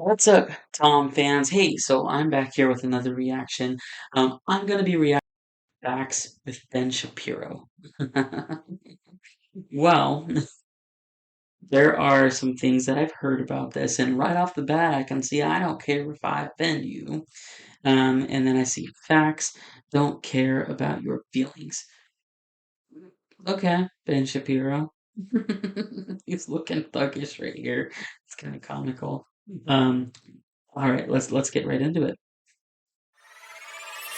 What's up, Tom fans? Hey, so I'm back here with another reaction. I'm gonna be reacting facts with Ben Shapiro. Well, there are some things that I've heard about this, and right off the bat, I can see I don't care if I offend you. And then I see facts, don't care about your feelings. Okay, Ben Shapiro. He's looking thuggish right here. It's kind of comical. Um, all right, let's get right into it.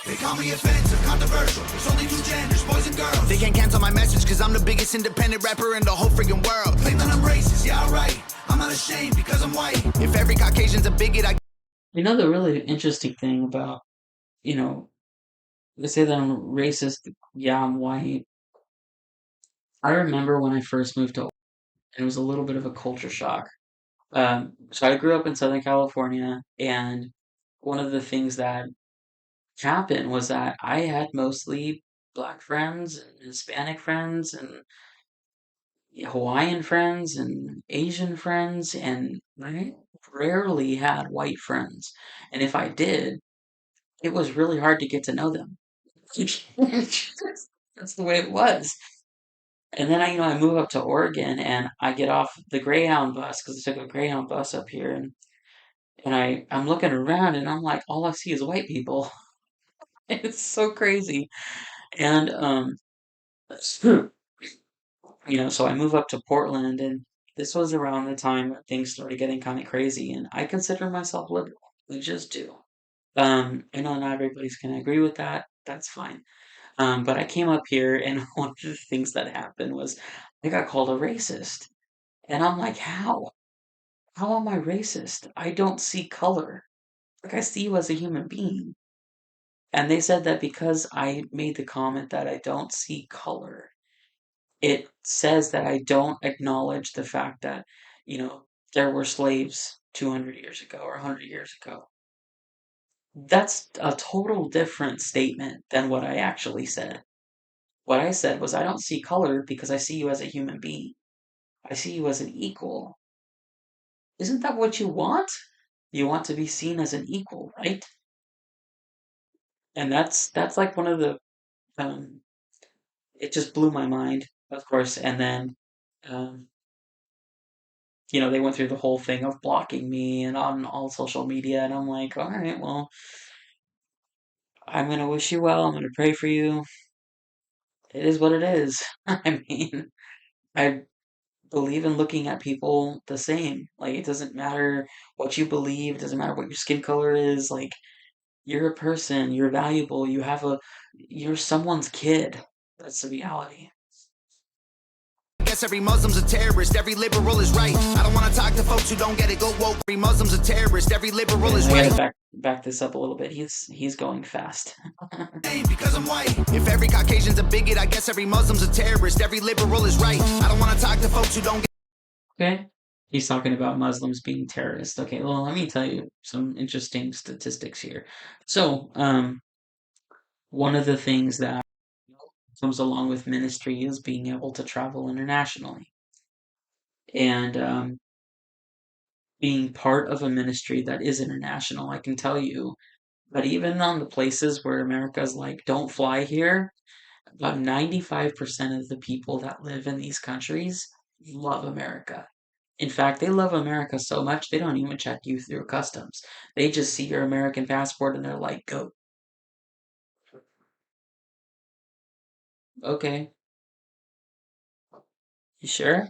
They call me offensive, controversial. There's only two genders, boys and girls. They can't cancel my message because I'm the biggest independent rapper in the whole freaking world. Claim that I'm racist, yeah, alright. I'm not ashamed because I'm white. If every Caucasian's a bigot, You know, the really interesting thing about, they say that I'm racist, yeah, I'm white. I remember when I first moved to Oregon, and it was a little bit of a culture shock. So I grew up in Southern California, and one of the things that happened was that I had mostly black friends and Hispanic friends and Hawaiian friends and Asian friends, and I rarely had white friends. And if I did, it was really hard to get to know them. That's the way it was. And then I move up to Oregon and I get off the Greyhound bus because I took a Greyhound bus up here and I'm looking around and I'm like, all I see is white people. It's so crazy. And so I move up to Portland and this was around the time that things started getting kind of crazy and I consider myself liberal. I just do. I know not everybody's gonna agree with that. That's fine. But I came up here, and one of the things that happened was I got called a racist. And I'm like, how? How am I racist? I don't see color. Like, I see you as a human being. And they said that because I made the comment that I don't see color, it says that I don't acknowledge the fact that, there were slaves 200 years ago or 100 years ago. That's a total different statement than what I actually said. What I said was, I don't see color because I see you as a human being. I see you as an equal. Isn't that what you want? You want to be seen as an equal, right? And that's like one of the um it just blew my mind, of course. And then um they went through the whole thing of blocking me and on all social media and I'm like, all right, well, I'm gonna wish you well. I'm gonna pray for you. It is what it is. I mean, I believe in looking at people the same. Like, it doesn't matter what you believe, it doesn't matter what your skin color is. Like, you're a person, you're valuable, you're someone's kid. That's the reality. guess every Muslim's a terrorist. Every liberal is right. I don't want to talk to folks who don't get it. Go woke. Every Muslim's a terrorist. Every liberal is I right. gotta back this up a little bit. He's going fast. Because I'm white. If every Caucasian's a bigot, I guess every Muslim's a terrorist. Every liberal is right. I don't want to talk to folks who don't get Okay. He's talking about Muslims being terrorists. Okay, well, let me tell you some interesting statistics here. So, one of the things that comes along with ministry is being able to travel internationally. And being part of a ministry that is international, I can tell you. But even on the places where America's like, don't fly here, about 95% of the people that live in these countries love America. In fact, they love America so much they don't even check you through customs. They just see your American passport and they're like, go. Okay, you sure?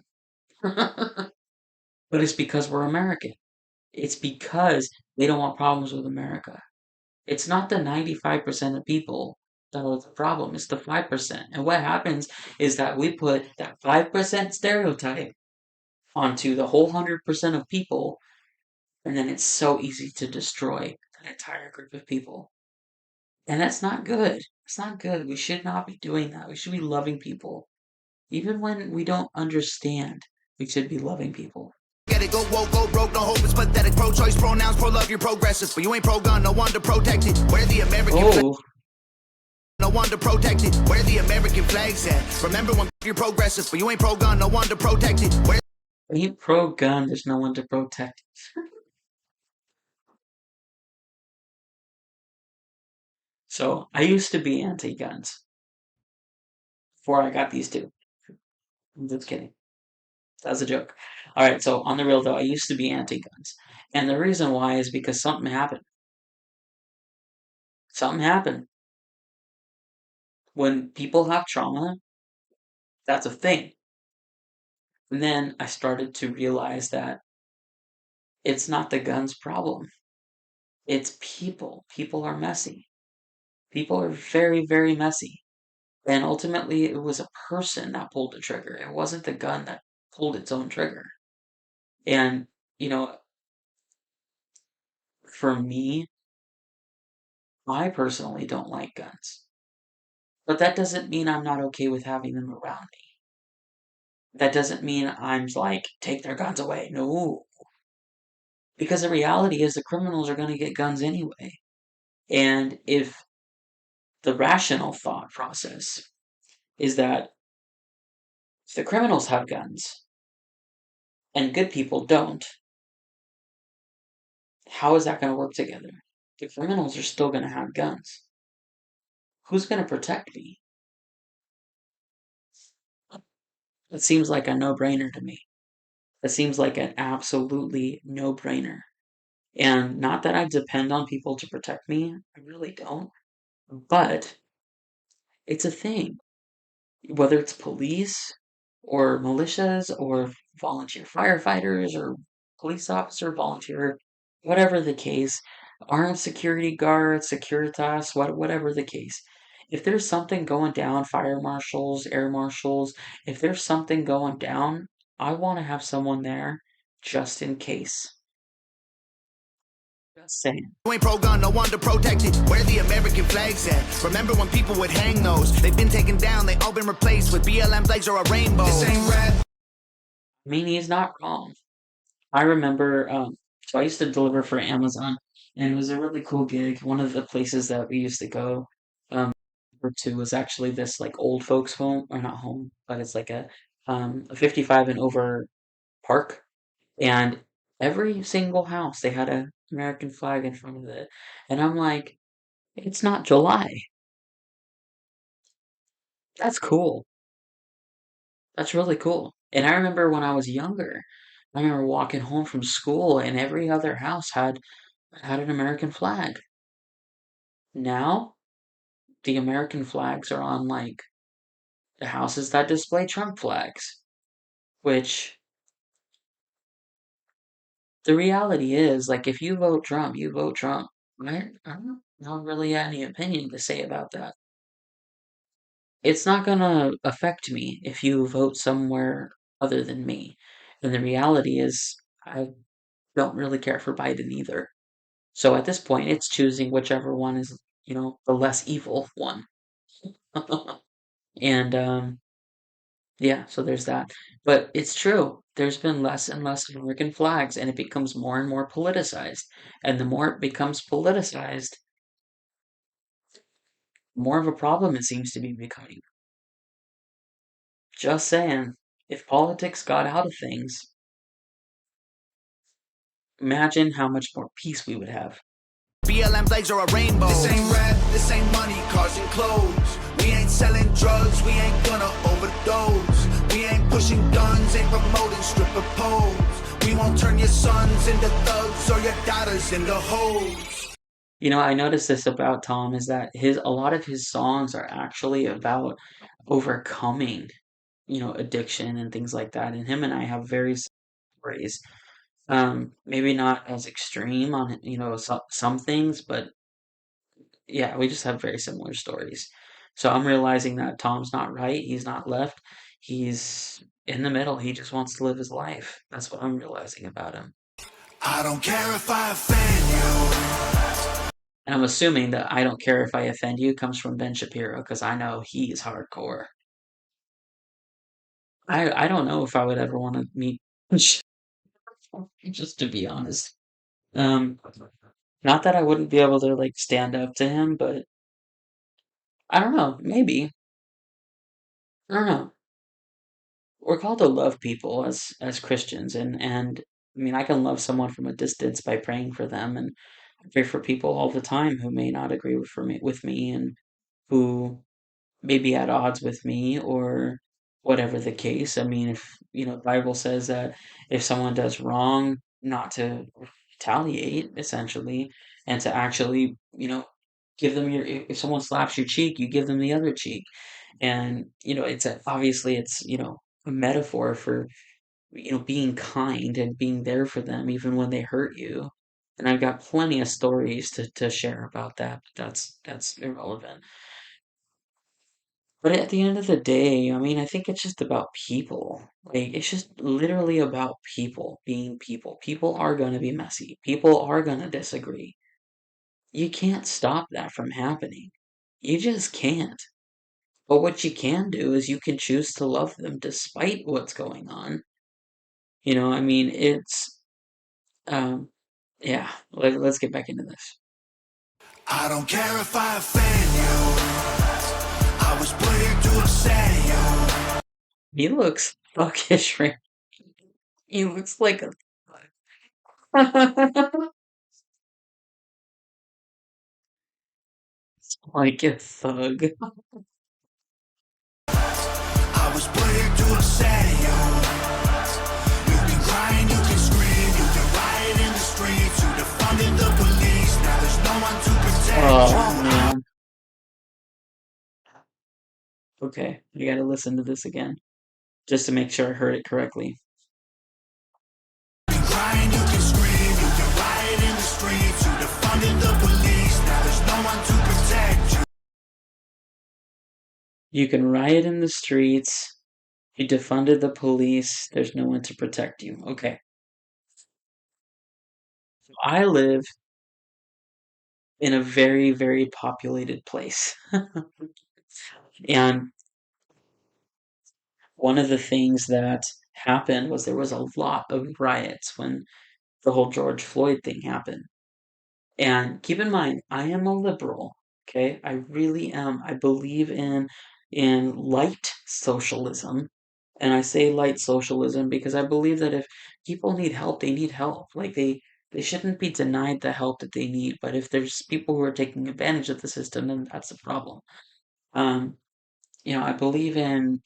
But it's because we're American. It's because they don't want problems with America. It's not the 95% of people that are the problem, it's the 5%. And what happens is that we put that 5% stereotype onto the whole 100% of people, and then it's so easy to destroy an entire group of people. And that's not good. It's not good. We should not be doing that. We should be loving people. Even when we don't understand, we should be loving people. get it. Go woke, go broke. No hope. It's pathetic. Pro-choice, pronouns, pro-love. You're progressive, but you ain't pro-gun. No one to protect it. Where the American flag? Oh, No one to protect it. Where the American flag's at? Remember when you're progressive, but you ain't pro-gun. No one to protect it. Where ain't pro-gun, there's no one to protect. So I used to be anti-guns before I got these two. I'm just kidding. That was a joke. All right, so on the real though, I used to be anti-guns, and the reason why is because something happened. Something happened. When people have trauma, that's a thing. And then I started to realize that it's not the guns problem. It's people. People are messy. People are very, very messy. And ultimately, it was a person that pulled the trigger. It wasn't the gun that pulled its own trigger. And, you know, for me, I personally don't like guns. But that doesn't mean I'm not okay with having them around me. That doesn't mean I'm like, take their guns away. No. Because the reality is the criminals are going to get guns anyway. And if the rational thought process is that if the criminals have guns and good people don't, how is that going to work together? The criminals are still going to have guns. Who's going to protect me? It seems like a no brainer to me. It seems like an absolutely no brainer. And not that I depend on people to protect me, I really don't. But it's a thing. Whether it's police or militias or volunteer firefighters or police officer, volunteer, whatever the case, armed security guards, Securitas, whatever the case. If there's something going down, fire marshals, air marshals, if there's something going down, I want to have someone there just in case. Just saying. You ain't pro-gun, no wonder protected. Where the American flags at? Remember when people would hang those? They've been taken down, they all been replaced with BLM flags or a rainbow. This ain't rap. I mean, he's not wrong. I remember, so I used to deliver for Amazon, and it was a really cool gig. One of the places that we used to go to was actually this like old folks home, or not home, but it's like a 55 and over park, and every single house they had a American flag in front of it, and I'm like, it's not July. That's cool. That's really cool. And I remember when I was younger, I remember walking home from school, and every other house had an American flag. Now, the American flags are on like the houses that display Trump flags, which the reality is, like, if you vote Trump, you vote Trump. I don't really have any opinion to say about that. It's not gonna affect me if you vote somewhere other than me. And the reality is, I don't really care for Biden either. So at this point, it's choosing whichever one is, the less evil one. And yeah, so there's that. But it's true. There's been less and less American flags, and it becomes more and more politicized. And the more it becomes politicized, more of a problem it seems to be becoming. Just saying, if politics got out of things, imagine how much more peace we would have. BLM flags or a rainbow. This ain't rap, this ain't money, cars and clothes. We ain't selling drugs, we ain't gonna overdose. We ain't pushing guns, ain't promoting stripper poles. We won't turn your sons into thugs or your daughters into hoes. I noticed this about Tom is that a lot of his songs are actually about overcoming, addiction and things like that. And him and I have very similar stories. Maybe not as extreme on, some things, but yeah, we just have very similar stories. So I'm realizing that Tom's not right. He's not left. He's in the middle. He just wants to live his life. That's what I'm realizing about him. I don't care if I offend you. And I'm assuming that I don't care if I offend you comes from Ben Shapiro because I know he's hardcore. I don't know if I would ever want to meet, just to be honest. Um, Not that I wouldn't be able to like stand up to him, but I don't know. Maybe I don't know. We're called to love people as Christians, and I mean I can love someone from a distance by praying for them, and I pray for people all the time who may not agree with me and who may be at odds with me or whatever the case. I mean, if the Bible says that if someone does wrong, not to retaliate, essentially, and to actually, give them if someone slaps your cheek, you give them the other cheek. And, obviously it's, a metaphor for, being kind and being there for them even when they hurt you. And I've got plenty of stories to share about that, but that's irrelevant. But at the end of the day, I mean, I think it's just about people. Like, it's just literally about people being people. People are going to be messy. People are going to disagree. You can't stop that from happening. You just can't. But what you can do is you can choose to love them despite what's going on. I mean, um, yeah, let's get back into this. I don't care if I offend you. I was put here to upset you. He looks fuckish, right? He looks like a like a thug. I was put here to upset you. You can cry and you can scream. You can riot in the streets. You defunded the police. Now there's no one to protect Oh you. man. Okay, I gotta listen to this again just to make sure I heard it correctly. You can cry and you can scream. You can riot in the streets. You defunded the police. Now there's no one to protect you. You can riot in the streets. You defunded the police. There's no one to protect you. Okay. I live in a very, very populated place. And one of the things that happened was there was a lot of riots when the whole George Floyd thing happened. And keep in mind, I am a liberal, okay? I really am. I believe in light socialism. And I say light socialism because I believe that if people need help, they need help. Like they shouldn't be denied the help that they need. But if there's people who are taking advantage of the system, then that's a problem. Um, I believe in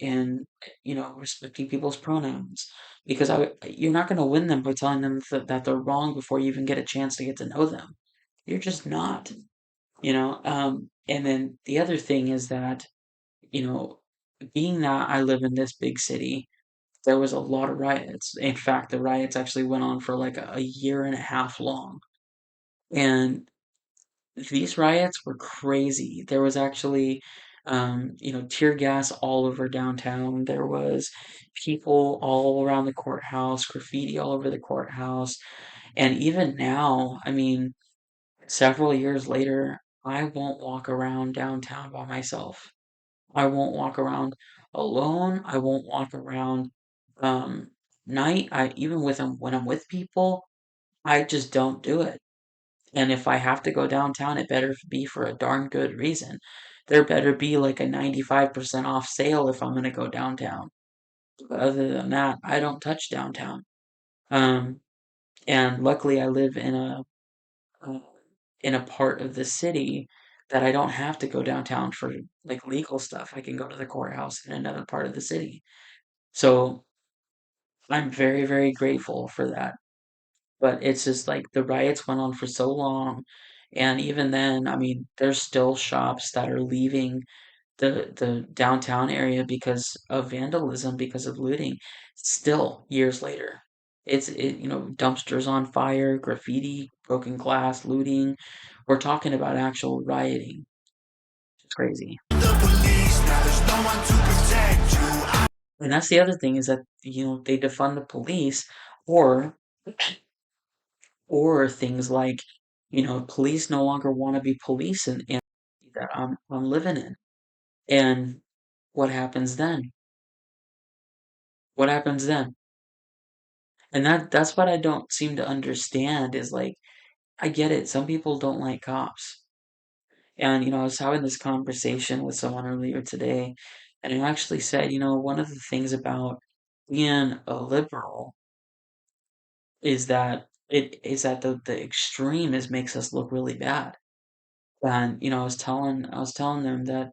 respecting people's pronouns because you're not going to win them by telling them that they're wrong before you even get a chance to get to know them. You're just not, and then the other thing is that, you know, being that I live in this big city, there was a lot of riots. In fact, the riots actually went on for like a year and a half long. And these riots were crazy. There was actually, tear gas all over downtown. There was people all around the courthouse, graffiti all over the courthouse. And even now, I mean, several years later, I won't walk around downtown by myself. I won't walk around alone. I won't walk around um night. I even with when I'm with people, I just don't do it. And if I have to go downtown, it better be for a darn good reason. There better be like a 95% off sale if I'm gonna go downtown. But other than that, I don't touch downtown. Um, and luckily I live uh, in a part of the city that I don't have to go downtown for like legal stuff. I can go to the courthouse in another part of the city. So I'm very, very grateful for that. But it's just like the riots went on for so long. And even then, I mean, there's still shops that are leaving the downtown area because of vandalism, because of looting, still years later. Dumpsters on fire, graffiti, broken glass, looting. We're talking about actual rioting. It's crazy. The police. Now there's no one to protect you. And that's the other thing is that, they defund the police or things like, police no longer want to be police in that I'm living in. And what happens then? What happens then? And that's what I don't seem to understand is like I get it. Some people don't like cops. And I was having this conversation with someone earlier today, and I actually said, one of the things about being a liberal is that it is that the extreme is makes us look really bad. And, I was telling them that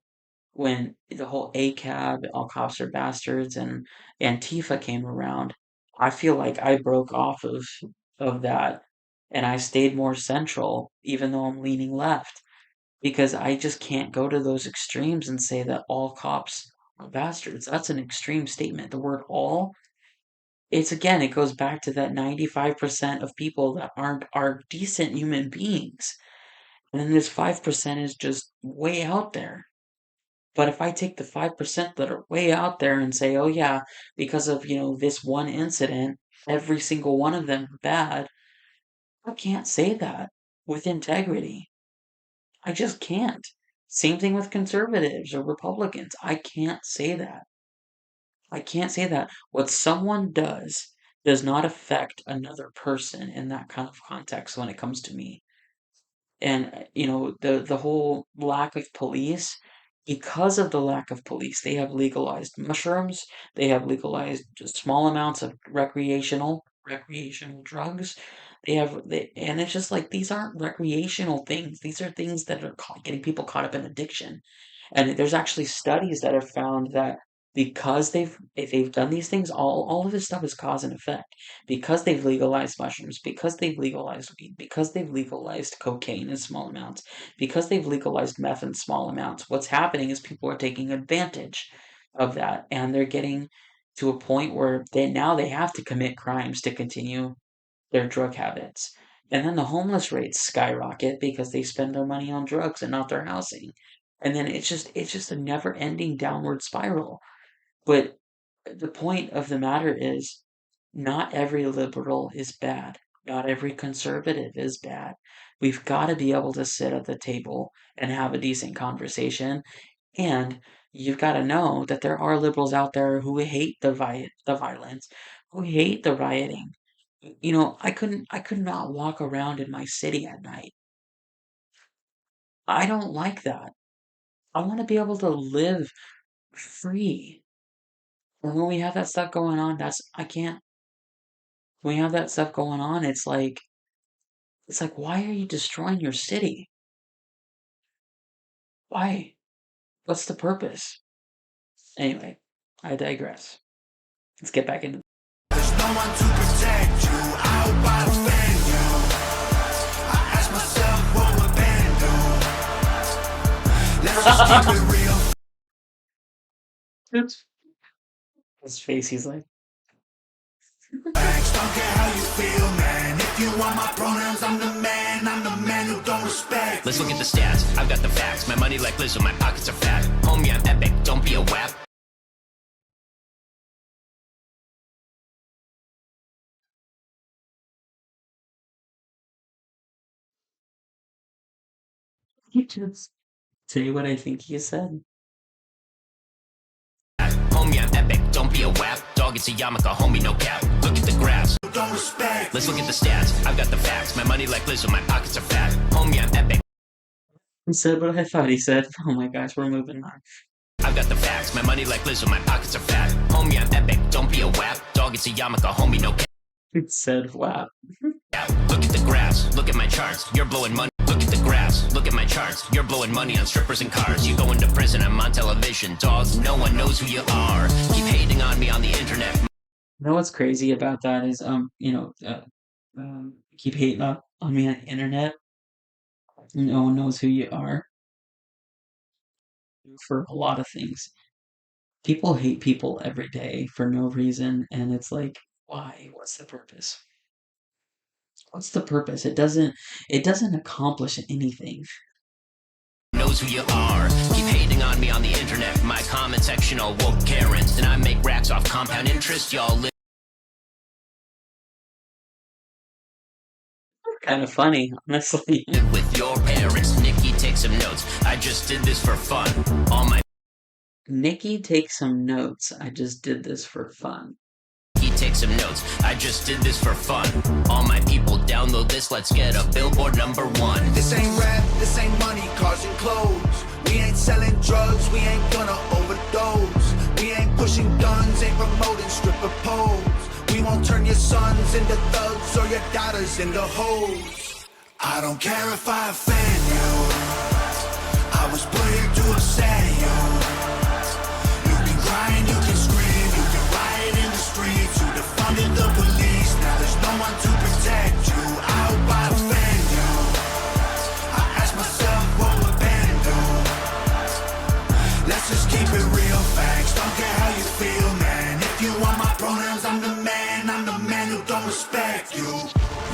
when the whole ACAB, all cops are bastards, and Antifa came around, I feel like I broke off of that, and I stayed more central, even though I'm leaning left, because I just can't go to those extremes and say that all cops are bastards. That's an extreme statement. The word all, it's again, it goes back to that 95% of people that are decent human beings. And then this 5% is just way out there. But if I take the 5% that are way out there and say, oh yeah, because of, this one incident, every single one of them are bad, I can't say that with integrity. I just can't. Same thing with conservatives or Republicans. I can't say that. I can't say that. What someone does not affect another person in that kind of context when it comes to me. And the whole lack of police, because of the lack of police, they have legalized mushrooms, they have legalized just small amounts of recreational drugs. And it's just like these aren't recreational things, these are things that are getting people caught up in addiction. And there's actually studies that have found that because if they've done these things, all of this stuff is cause and effect. Because they've legalized mushrooms, because they've legalized weed, because they've legalized cocaine in small amounts, because they've legalized meth in small amounts, what's happening is people are taking advantage of that, and they're getting to a point where they have to commit crimes to continue their drug habits. And then the homeless rates skyrocket because they spend their money on drugs and not their housing. And then it's just a never-ending downward spiral. But the point of the matter is, not every liberal is bad. Not every conservative is bad. We've got to be able to sit at the table and have a decent conversation. And you've got to know that there are liberals out there who hate the violence, who hate the rioting. I could not walk around in my city at night. I don't like that. I want to be able to live free. And when we have that stuff going on, I can't. When we have that stuff going on, it's like, why are you destroying your city? Why? What's the purpose? Anyway, I digress. Let's get back into. There's no one to protect you. I hope I offend you. I ask myself, what would Ben do? Let's just keep it real. Oops. His face, he's like, Facts, don't care how you feel, man. If you want my pronouns, I'm the man who don't respect. Let's look at the stats. I've got the facts. My money like Lizzo, my pockets are fat. Homie, I'm epic. Don't be a wap. you just say what I think he said. Homie, I'm epic. Don't be a wap. Dog, it's a yarmulke. Homie, no cap. Look at the graphs. Don't respect. Let's look at the stats. I've got the facts. My money like Lizzo, my pockets are fat. Homie, I'm epic. He said what I thought he said. Oh my gosh, we're moving on. I've got the facts. My money like Lizzo, my pockets are fat. Homie, I'm epic. Don't be a wap. Dog, it's a yarmulke. Homie, no cap. It said, wow. Look at the graphs. Look at my charts. You're blowing money. Look at the graphs. Look at my charts. You're blowing money on strippers and cars. You go into prison. I'm on television. Dog, no one knows who you are. Keep hating on me on the internet. You know what's crazy about that is, keep hating on me on the internet. No one knows who you are for a lot of things. People hate people every day for no reason, and it's like, why? What's the purpose? What's the purpose? It doesn't accomplish anything. Knows who you are. Keep hating on me on the internet. My comment section all woke Karens. And I make racks off compound interest. Y'all live Kind of funny, honestly. with your parents. Nikki, take some notes. I just did this for fun. All my Nikki, take some notes. I just did this for fun. Nikki, take some notes. I just did this for fun. All my people download this. Let's get a billboard #1. This ain't rap. This ain't money, cars and clothes. We ain't selling drugs. We ain't gonna overdose. We ain't pushing guns. Ain't promoting stripper poles. We want won't turn your sons into thugs or your daughters into hoes. I don't care if I offend you. I was put here to upset you. You can cry and you can scream, you can riot in the streets. You defunded the police, now there's no one to protect you. I hope I offend you. I ask myself what would Ben do. Let's just keep it real, facts. Don't care how you feel, man. If you want my pronouns, I'm the man who don't respect you.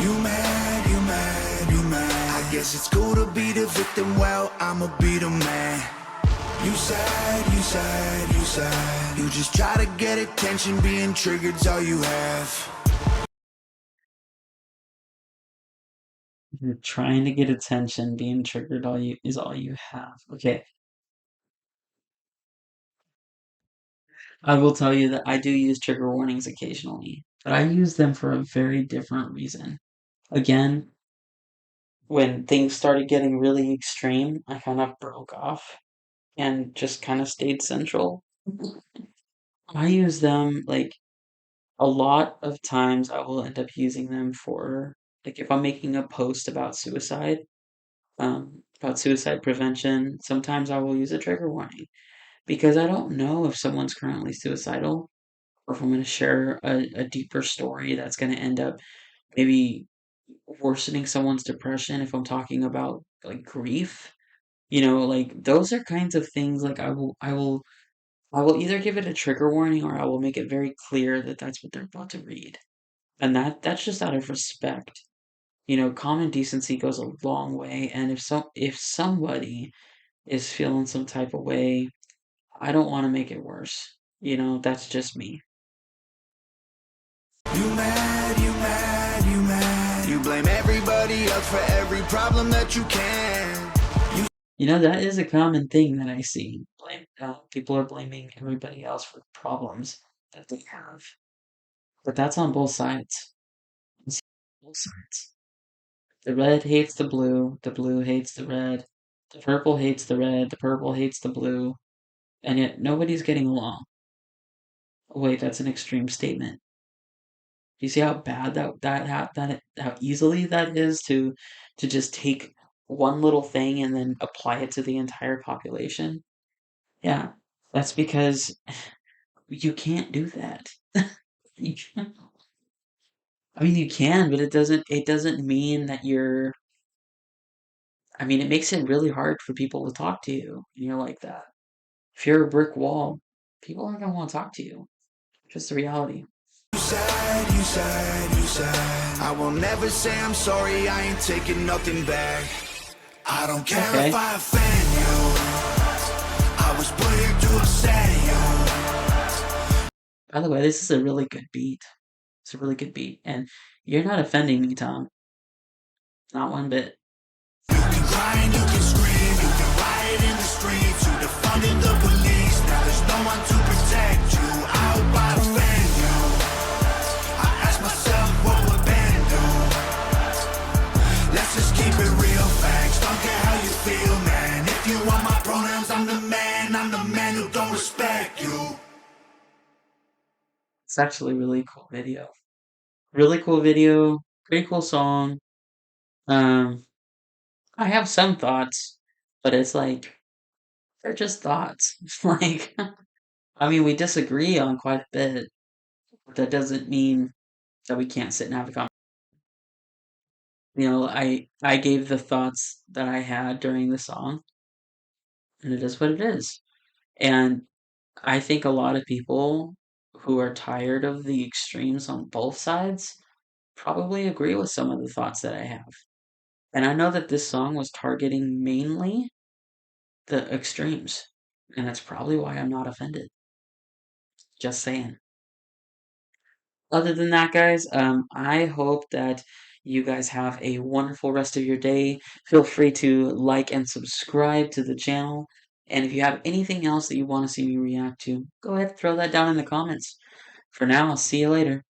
You mad, you mad, you mad. I guess it's cool to be the victim, well, I'ma be the man. You sad, you sad, you sad. You just try to get attention, being triggered's all you have. You're trying to get attention, being triggered is all you have. Okay. I will tell you that I do use trigger warnings occasionally, but I use them for a very different reason. Again, when things started getting really extreme, I kind of broke off and just kind of stayed central. I use them like a lot of times I will end up using them for like if I'm making a post about suicide prevention, sometimes I will use a trigger warning because I don't know if someone's currently suicidal or if I'm going to share a deeper story that's going to end up maybe worsening someone's depression if I'm talking about like grief. Like those are kinds of things like I will either give it a trigger warning or I will make it very clear that that's what they're about to read. And that's just out of respect. Common decency goes a long way, and if somebody is feeling some type of way, I don't want to make it worse. That's just me. You mad, you mad, you mad. You blame everybody else for every problem that you can. That is a common thing that I see. People are blaming everybody else for problems that they have. But that's on both sides. It's on both sides. The red hates the blue hates the red, the purple hates the red, the purple hates the blue, and yet nobody's getting along. Oh, wait, that's an extreme statement. Do you see how bad how easily that is to just take one little thing and then apply it to the entire population? Yeah, that's because you can't do that. You can't. I mean, you can, but it doesn't mean that you're. I mean, it makes it really hard for people to talk to you when you're like that. If you're a brick wall, people aren't gonna want to talk to you. Just the reality. You sad, you sad, you sad. I will never say I'm sorry, I ain't taking nothing back. I don't care Okay. if I offend you. I was put here to upset you. By the way, this is a really good beat. It's a really good beat, and you're not offending me, Tom. Not one bit. You can cry and you can scream, you can riot in the streets. You defunded the police, now there's no one to protect you. I hope I offend you. I ask myself what would Ben do. Let's just keep it real, facts. Don't care how you feel, man. If you want my pronouns, I'm the man who don't respect you. It's actually a really cool video. Really cool video. Pretty cool song. Um, I have some thoughts, but it's like they're just thoughts. Like, I mean, we disagree on quite a bit, but that doesn't mean that we can't sit and have a conversation. I gave the thoughts that I had during the song, and it is what it is. And I think a lot of people who are tired of the extremes on both sides probably agree with some of the thoughts that I have. And I know that this song was targeting mainly the extremes, and that's probably why I'm not offended. Just saying. Other than that, guys, I hope that you guys have a wonderful rest of your day. Feel free to like and subscribe to the channel. And if you have anything else that you want to see me react to, go ahead and throw that down in the comments. For now, I'll see you later.